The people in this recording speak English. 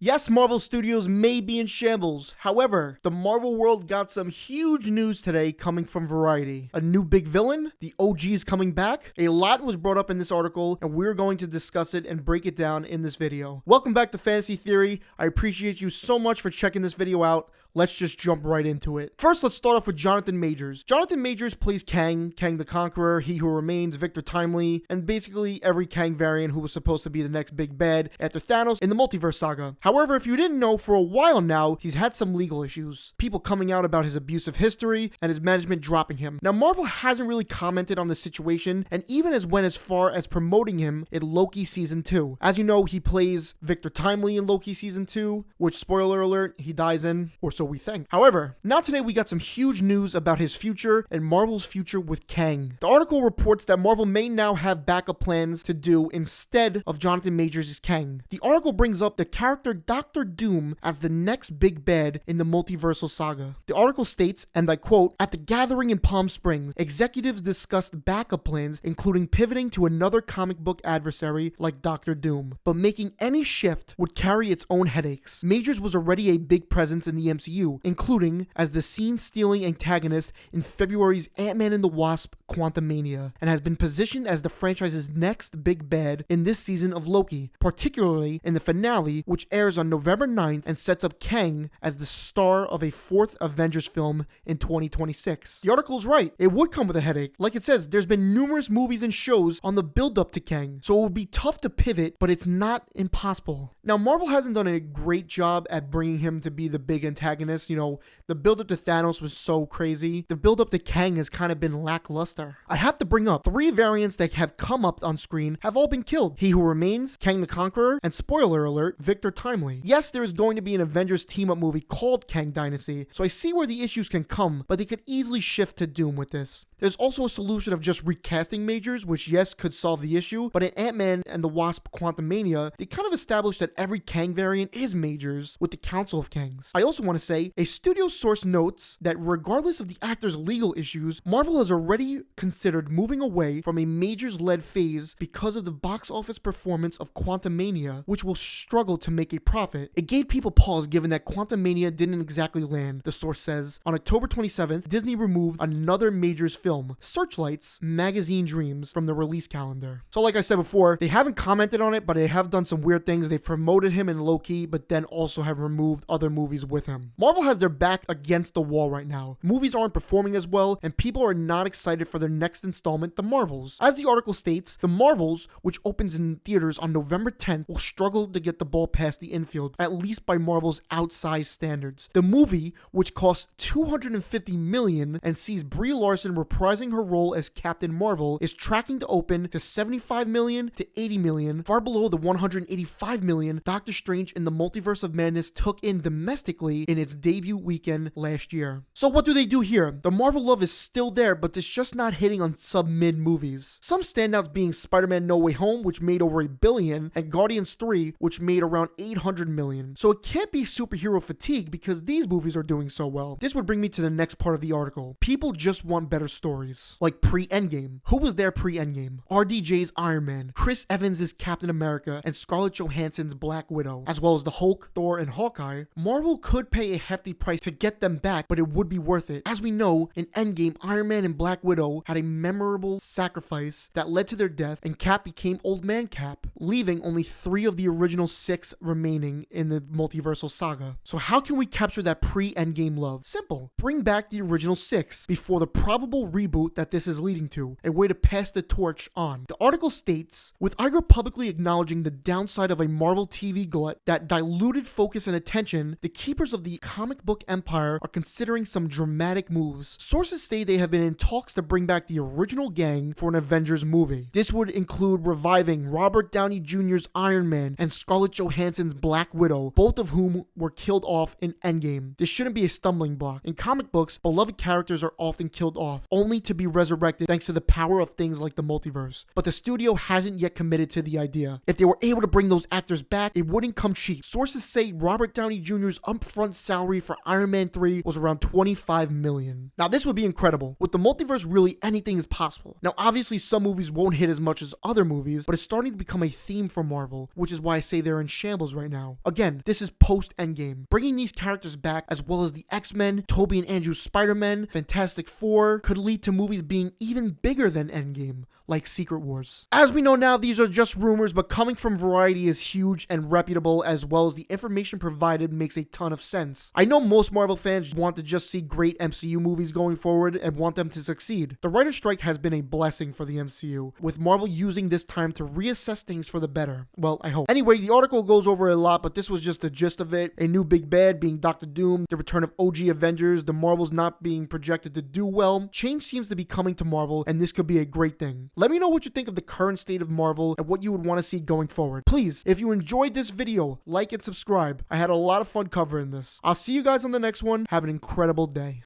Yes, Marvel Studios may be in shambles. However, the Marvel world got some huge news today coming from Variety. A new big villain, the OG is coming back. A lot was brought up in this article, and we're going to discuss it and break it down in this video. Welcome back to Fantasy Theory. I appreciate you so much for checking this video out. Let's just jump right into it. First, let's start off with Jonathan Majors. Jonathan Majors plays Kang, Kang the Conqueror, He Who Remains, Victor Timely, and basically every Kang variant who was supposed to be the next big bad after Thanos in the multiverse saga. However, if you didn't know, for a while now, he's had some legal issues. People coming out about his abusive history and his management dropping him. Now, Marvel hasn't really commented on the situation, and even went as far as promoting him in Loki Season 2. As you know, he plays Victor Timely in Loki Season 2, which, spoiler alert, he dies in, or so we think. However, now today we got some huge news about his future and Marvel's future with Kang. The article reports that Marvel may now have backup plans to do instead of Jonathan Majors' Kang. The article brings up the character Dr. Doom as the next big bad in the multiversal saga. The article states, and I quote, "At the gathering in Palm Springs, executives discussed backup plans, including pivoting to another comic book adversary like Dr. Doom. But making any shift would carry its own headaches. Majors was already a big presence in the MCU, including as the scene-stealing antagonist in February's Ant-Man and the Wasp: Quantumania, and has been positioned as the franchise's next big bad in this season of Loki, particularly in the finale, which airs on November 9th and sets up Kang as the star of a fourth Avengers film in 2026. The article is right. It would come with a headache. Like it says, there's been numerous movies and shows on the build-up to Kang, so it would be tough to pivot, but it's not impossible. Now, Marvel hasn't done a great job at bringing him to be the big antagonist. You know, the build-up to Thanos was so crazy. The build-up to Kang has kind of been lackluster. I have to bring up 3 variants that have come up on screen have all been killed. He Who Remains, Kang the Conqueror, and spoiler alert, Victor Timely. Yes, there is going to be an Avengers team-up movie called Kang Dynasty, so I see where the issues can come, but they could easily shift to Doom with this. There's also a solution of just recasting Majors, which yes, could solve the issue, but in Ant-Man and the Wasp: Quantumania, they kind of established that every Kang variant is Majors with the Council of Kangs. I also want to say, a studio source notes that regardless of the actor's legal issues, Marvel has already considered moving away from a Majors-led phase because of the box office performance of Quantumania, which will struggle to make a profit. It gave people pause given that Quantumania didn't exactly land, the source says. On October 27th, Disney removed another Majors film, Searchlight's Magazine Dreams, from the release calendar. So like I said before, they haven't commented on it, but they have done some weird things. They've promoted him in Loki, but then also have removed other movies with him. Marvel has their back against the wall right now. Movies aren't performing as well, and people are not excited for their next installment, The Marvels. As the article states, The Marvels, which opens in theaters on November 10th, will struggle to get the ball past the infield, at least by Marvel's outsized standards. The movie, which costs $250 million and sees Brie Larson reprising her role as Captain Marvel, is tracking to open to $75 million to $80 million, far below the $185 million Doctor Strange in the Multiverse of Madness took in domestically in its debut weekend last year. So what do they do here? The Marvel love is still there, but it's just not hitting on sub-mid movies. Some standouts being Spider-Man No Way Home, which made over $1 billion, and Guardians 3, which made around $800 million. So it can't be superhero fatigue because these movies are doing so well. This would bring me to the next part of the article. People just want better stories. Like pre-Endgame. Who was there pre-Endgame? RDJ's Iron Man, Chris Evans' Captain America, and Scarlett Johansson's Black Widow, as well as the Hulk, Thor, and Hawkeye. Marvel could pay a hefty price to get them back, but it would be worth it. As we know, in Endgame, Iron Man and Black Widow had a memorable sacrifice that led to their death, and Cap became Old Man Cap, leaving only 3 of the original 6 remaining in the multiversal saga. So how can we capture that pre-Endgame love? Simple. Bring back the original 6 before the probable reboot that this is leading to, a way to pass the torch on. The article states, with Iger publicly acknowledging the downside of a Marvel TV glut that diluted focus and attention, the keepers of the comic book empire are considering some dramatic moves. Sources say they have been in talks to bring back the original gang for an Avengers movie. This would include reviving Robert Downey Jr.'s Iron Man and Scarlett Johansson's Black Widow, both of whom were killed off in Endgame. This shouldn't be a stumbling block. In comic books, beloved characters are often killed off, only to be resurrected thanks to the power of things like the multiverse. But the studio hasn't yet committed to the idea. If they were able to bring those actors back, it wouldn't come cheap. Sources say Robert Downey Jr.'s upfront salary for Iron Man 3 was around $25 million. Now this would be incredible. With the multiverse, really anything is possible. Now obviously some movies won't hit as much as other movies, but it's starting to become a theme for Marvel, which is why I say they're in shambles right now. Again, this is post-Endgame. Bringing these characters back, as well as the X-Men, Tobey and Andrew's Spider-Man, Fantastic Four, could lead to movies being even bigger than Endgame, like Secret Wars. As we know now, these are just rumors, but coming from Variety is huge and reputable, as well as the information provided makes a ton of sense. I know most Marvel fans want to just see great MCU movies going forward and want them to succeed. The writer's strike has been a blessing for the MCU, with Marvel using this time to reassess things for the better. Well, I hope. Anyway, the article goes over a lot, but this was just the gist of it. A new big bad being Doctor Doom, the return of OG Avengers, the Marvels not being projected to do well. Change seems to be coming to Marvel, and this could be a great thing. Let me know what you think of the current state of Marvel and what you would want to see going forward. Please, if you enjoyed this video, like and subscribe. I had a lot of fun covering this. I'll see you guys on the next one. Have an incredible day.